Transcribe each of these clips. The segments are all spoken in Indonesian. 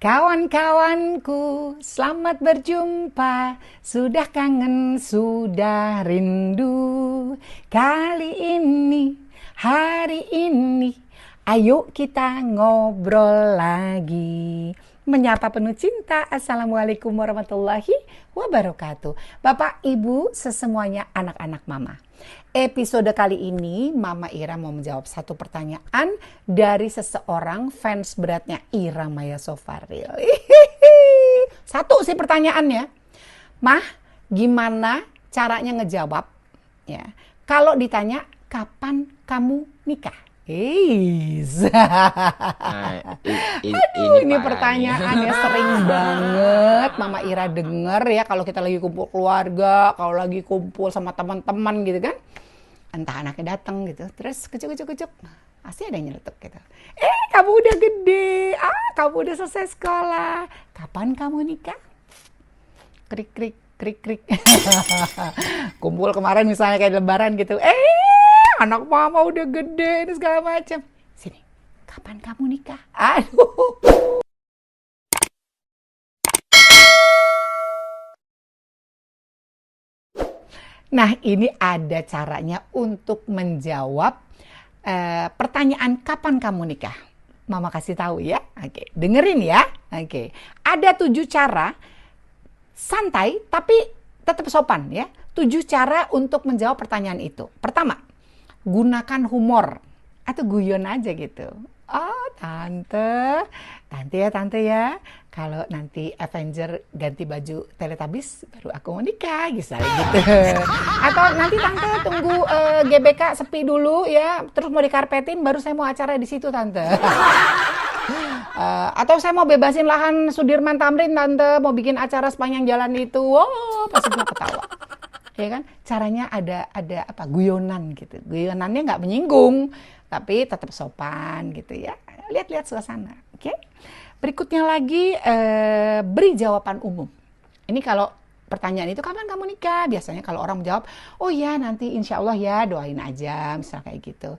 Kawan-kawanku, selamat berjumpa. Sudah kangen, sudah rindu. Kali ini, hari ini, ayo kita ngobrol lagi. Menyapa penuh cinta. Assalamualaikum warahmatullahi wabarakatuh. Bapak, Ibu, sesemuanya, anak-anak Mama. Episode kali ini Mama Ira mau menjawab satu pertanyaan dari seseorang fans beratnya Ira Maya Sofaril. Satu sih pertanyaannya, Mah, gimana caranya ngejawab? Ya, kalau ditanya kapan kamu nikah? Aduh, ini pertanyaannya sering banget Mama Ira denger ya kalau kita lagi kumpul keluarga, kalau lagi kumpul sama teman-teman gitu kan. Entah anaknya datang gitu, terus kucuk-kucuk, pasti ada yang nyeletuk gitu. Kamu udah gede, kamu udah selesai sekolah, kapan kamu nikah? Krik, krik, krik, krik. Kumpul kemarin misalnya kayak lebaran gitu, anak mama udah gede, ini segala macam. Sini, kapan kamu nikah? Aduh. Nah, ini ada caranya untuk menjawab pertanyaan kapan kamu nikah. Mama kasih tahu ya. Oke, dengerin ya. Oke, ada 7 cara santai tapi tetap sopan ya. 7 cara untuk menjawab pertanyaan itu. Pertama, gunakan humor atau guyon aja gitu. Oh, tante ya. Kalau nanti Avenger ganti baju Teletubbies, baru aku mau nikah, gitu. Atau nanti tante tunggu GBK sepi dulu ya, terus mau dikarpetin, baru saya mau acara di situ tante. Atau saya mau bebasin lahan Sudirman Tamrin tante, mau bikin acara sepanjang jalan itu. Wow, pasti semua ketawa. Ya kan? Caranya ada apa? Guyonan gitu. Guyonannya nggak menyinggung, tapi tetap sopan gitu ya. Lihat-lihat suasana. Oke? Berikutnya lagi beri jawaban umum. Ini kalau pertanyaan itu kapan kamu nikah? Biasanya kalau orang menjawab, oh ya nanti insya Allah ya doain aja, misalnya kayak gitu.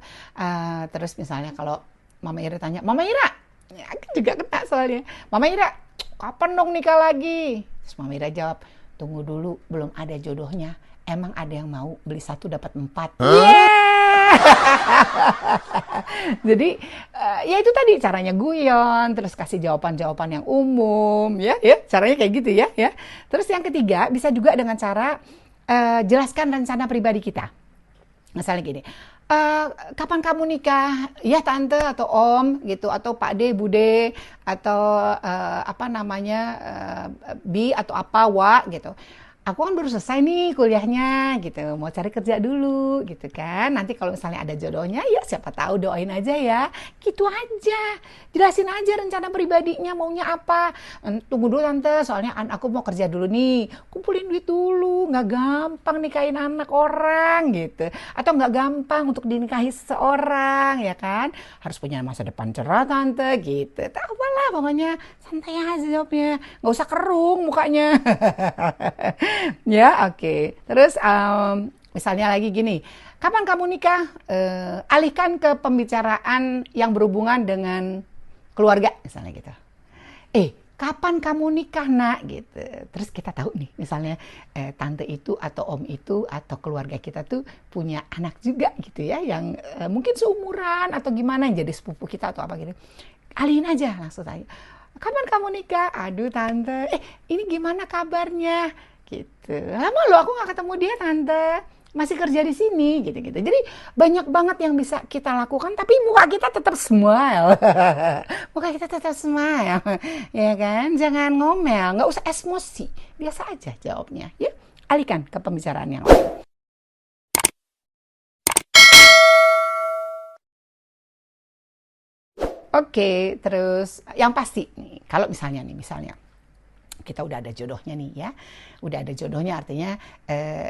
Terus misalnya kalau Mama Ira tanya, Mama Ira, ya, aku juga kena soalnya. Mama Ira, kapan dong nikah lagi? Terus Mama Ira jawab, tunggu dulu, belum ada jodohnya. Emang ada yang mau beli 1 dapat 4? Yeah! Jadi ya itu tadi caranya guyon, terus kasih jawaban-jawaban yang umum, ya, caranya kayak gitu ya. Terus yang ketiga bisa juga dengan cara jelaskan rencana pribadi kita. Misalnya gini, kapan kamu nikah? Ya tante atau om gitu, atau Pak D, Bude, atau apa namanya Bi atau apa Wa gitu. Aku kan baru selesai nih kuliahnya gitu, mau cari kerja dulu gitu kan. Nanti kalau misalnya ada jodohnya ya siapa tahu, doain aja ya. Gitu aja. Jelasin aja rencana pribadinya maunya apa. Tunggu dulu tante, soalnya aku mau kerja dulu nih. Kumpulin duit dulu, nggak gampang nikahin anak orang gitu. Atau nggak gampang untuk dinikahi seseorang ya kan. Harus punya masa depan cerah tante gitu. Tak apalah pokoknya santai aja jawabnya. Nggak usah kerung mukanya. Ya, oke. Terus misalnya lagi gini, kapan kamu nikah? Alihkan ke pembicaraan yang berhubungan dengan keluarga, misalnya gitu. Kapan kamu nikah nak? Gitu. Terus kita tahu nih, misalnya tante itu atau om itu atau keluarga kita tuh punya anak juga gitu ya, yang mungkin seumuran atau gimana, jadi sepupu kita atau apa gitu. Alihin aja langsung tanya. Kapan kamu nikah? Aduh tante, ini gimana kabarnya? Gitu. Lama loh aku nggak ketemu dia tante, masih kerja di sini gitu. Jadi banyak banget yang bisa kita lakukan, tapi muka kita tetap smile. Muka kita tetap smile, ya kan? Jangan ngomel, nggak usah emosi, biasa aja jawabnya. Ya, alihkan ke pembicaraan yang lain. Oke, terus yang pasti nih, kalau misalnya kita udah ada jodohnya nih ya, udah ada jodohnya artinya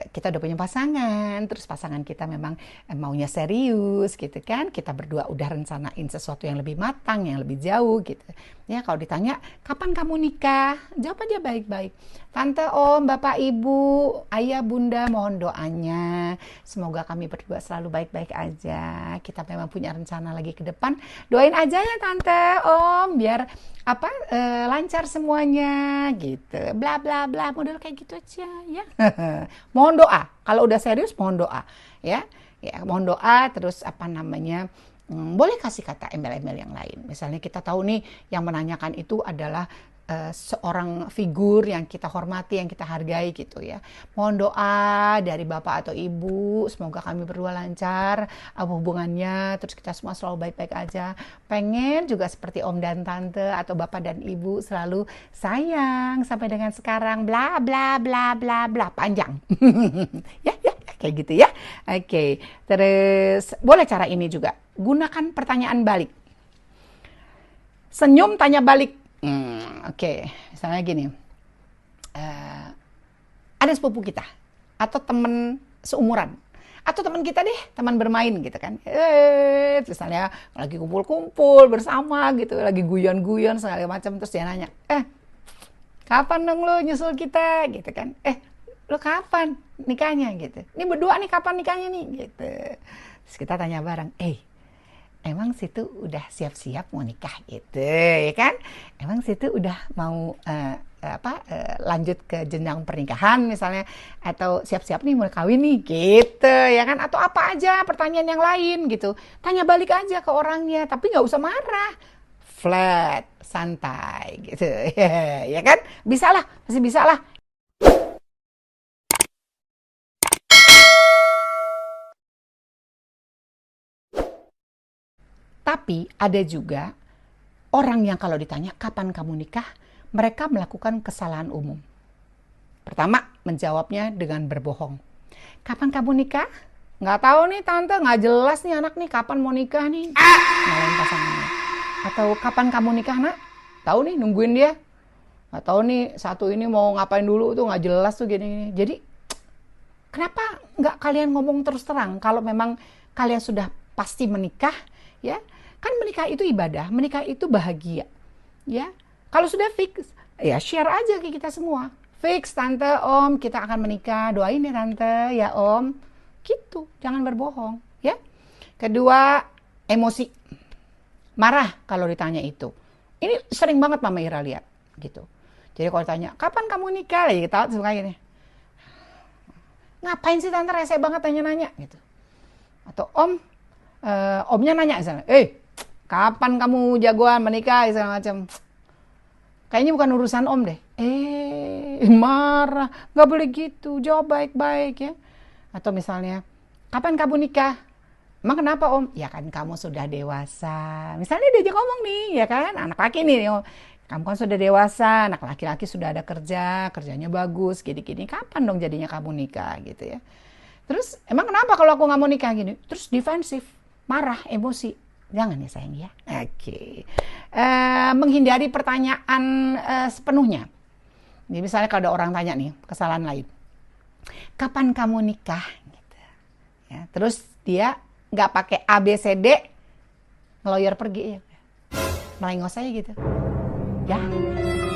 kita udah punya pasangan, terus pasangan kita memang maunya serius gitu kan, kita berdua udah rencanain sesuatu yang lebih matang, yang lebih jauh gitu Ya, kalau ditanya, kapan kamu nikah? Jawab aja baik-baik. Tante, om, bapak, ibu, ayah, bunda, mohon doanya. Semoga kami berdua selalu baik-baik aja. Kita memang punya rencana lagi ke depan. Doain aja ya tante, om, biar lancar semuanya gitu. Bla bla bla, model kayak gitu aja ya. Mohon doa. Kalau udah serius mohon doa ya. Ya, mohon doa terus apa namanya? Boleh kasih kata embel-embel yang lain. Misalnya kita tahu nih yang menanyakan itu adalah seorang figur yang kita hormati, yang kita hargai gitu ya. Mohon doa dari bapak atau ibu, semoga kami berdua lancar hubungannya, terus kita semua selalu baik-baik aja. Pengen juga seperti om dan tante atau bapak dan ibu selalu sayang sampai dengan sekarang, bla bla bla bla bla, panjang. Ya, kayak gitu ya. Oke, terus boleh cara ini juga. Gunakan pertanyaan balik. Senyum tanya balik. Oke, misalnya gini. Ada sepupu kita atau teman seumuran atau teman kita deh, teman bermain gitu kan. Misalnya lagi kumpul-kumpul bersama gitu, lagi guyon-guyon segala macam, terus dia nanya, kapan dong lo nyusul kita gitu kan? Lo kapan nikahnya gitu? Ini berdua nih kapan nikahnya nih gitu. Terus kita tanya bareng, emang situ udah siap-siap mau nikah gitu ya kan? Emang situ udah mau lanjut ke jenjang pernikahan misalnya, atau siap-siap nih mau kawin nih gitu ya kan? Atau apa aja pertanyaan yang lain gitu. Tanya balik aja ke orangnya, tapi nggak usah marah. Flat, santai gitu ya kan? Bisa lah, masih bisa lah. Tapi ada juga orang yang kalau ditanya kapan kamu nikah, mereka melakukan kesalahan umum. Pertama, menjawabnya dengan berbohong. Kapan kamu nikah? Nggak tahu nih tante, nggak jelas nih anak nih kapan mau nikah nih. Nyalain pasangannya. Atau kapan kamu nikah nak? Tahu nih nungguin dia. Nggak tahu nih satu ini mau ngapain dulu tuh nggak jelas tuh gini-gini. Jadi kenapa nggak kalian ngomong terus terang kalau memang kalian sudah pasti menikah? Ya, kan menikah itu ibadah, menikah itu bahagia, ya. Kalau sudah fix, ya share aja ke kita semua. Fix tante, om, kita akan menikah, doain ya tante, ya om. Gitu, jangan berbohong, ya. Kedua, emosi, marah kalau ditanya itu. Ini sering banget Mama Ira lihat, gitu. Jadi kalau ditanya, kapan kamu nikah? Ya kita suka gini. Ngapain sih tante rese banget tanya-nanya, gitu. Atau omnya nanya misalnya, kapan kamu jagoan menikah segala macam. Kayaknya bukan urusan om deh. Marah, nggak boleh gitu, jawab baik-baik ya. Atau misalnya, kapan kamu nikah? Emang kenapa om? Ya kan kamu sudah dewasa. Misalnya diajak ngomong nih, ya kan, anak laki nih, kamu kan sudah dewasa, anak laki-laki sudah ada kerja, kerjanya bagus, gini-gini. Kapan dong jadinya kamu nikah gitu ya? Terus emang kenapa kalau aku nggak mau nikah gini? Terus defensif. Marah, emosi. Jangan ya sayang ya. Oke. Menghindari pertanyaan sepenuhnya. Jadi misalnya kalau ada orang tanya nih, kesalahan lain. Kapan kamu nikah? Gitu. Ya, terus dia nggak pakai A, B, C, D, ngeloyor pergi ya. Melengos aja gitu. Ya,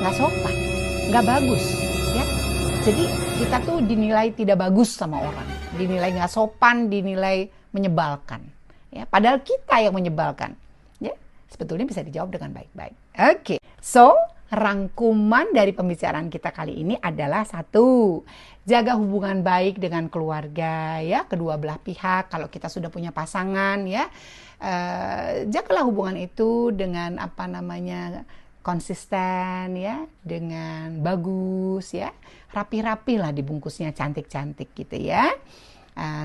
nggak sopan. Nggak bagus. Ya. Jadi kita tuh dinilai tidak bagus sama orang. Dinilai nggak sopan, dinilai menyebalkan. Ya, padahal kita yang menyebalkan. Ya, sebetulnya bisa dijawab dengan baik-baik. Oke, so rangkuman dari pembicaraan kita kali ini adalah 1, jaga hubungan baik dengan keluarga ya, kedua belah pihak. Kalau kita sudah punya pasangan ya, jagalah hubungan itu dengan konsisten ya, dengan bagus ya, rapi-rapi lah dibungkusnya, cantik-cantik gitu ya.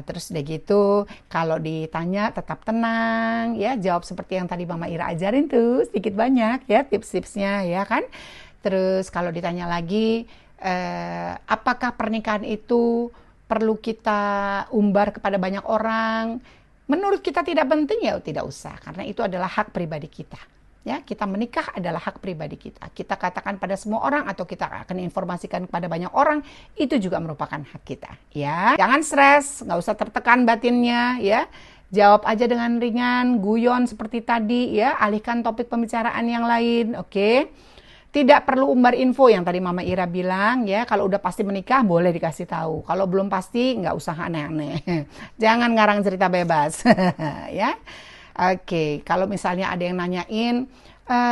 Terus udah gitu, kalau ditanya tetap tenang ya, jawab seperti yang tadi Mama Ira ajarin tuh, sedikit banyak ya tips-tipsnya ya kan. Terus kalau ditanya lagi, apakah pernikahan itu perlu kita umbar kepada banyak orang? Menurut kita tidak penting ya tidak usah, karena itu adalah hak pribadi kita. Ya, kita menikah adalah hak pribadi kita. Kita katakan pada semua orang atau kita akan informasikan kepada banyak orang, itu juga merupakan hak kita. Ya, jangan stres, nggak usah tertekan batinnya. Ya, Jawab aja dengan ringan, guyon seperti tadi ya, alihkan topik pembicaraan yang lain, oke? Tidak perlu umbar info yang tadi Mama Ira bilang ya, kalau udah pasti menikah boleh dikasih tahu. Kalau belum pasti nggak usah aneh-aneh. Jangan ngarang cerita bebas ya. Oke, kalau misalnya ada yang nanyain,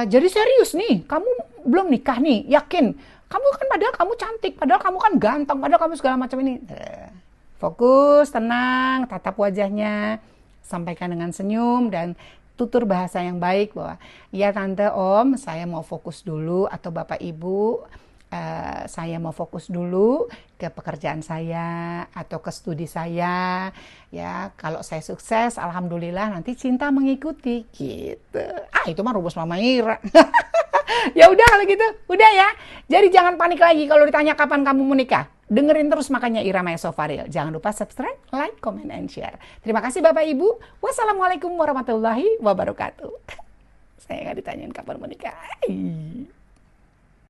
jadi serius nih, kamu belum nikah nih, yakin? Kamu kan padahal kamu cantik, padahal kamu kan ganteng, padahal kamu segala macam ini. Fokus, tenang, tatap wajahnya, sampaikan dengan senyum dan tutur bahasa yang baik bahwa, ya tante, om, saya mau fokus dulu, atau bapak ibu, saya mau fokus dulu ke pekerjaan saya atau ke studi saya ya. Kalau saya sukses, alhamdulillah, nanti cinta mengikuti gitu. Itu mah rumus Mama Ira. Ya udah kalau gitu, udah ya. Jadi jangan panik lagi kalau ditanya kapan kamu menikah. Dengerin terus makanya Ira Maeso Faril. Jangan lupa subscribe, like, comment, and share. Terima kasih Bapak Ibu. Wassalamualaikum warahmatullahi wabarakatuh. Saya nggak ditanyain kapan menikah.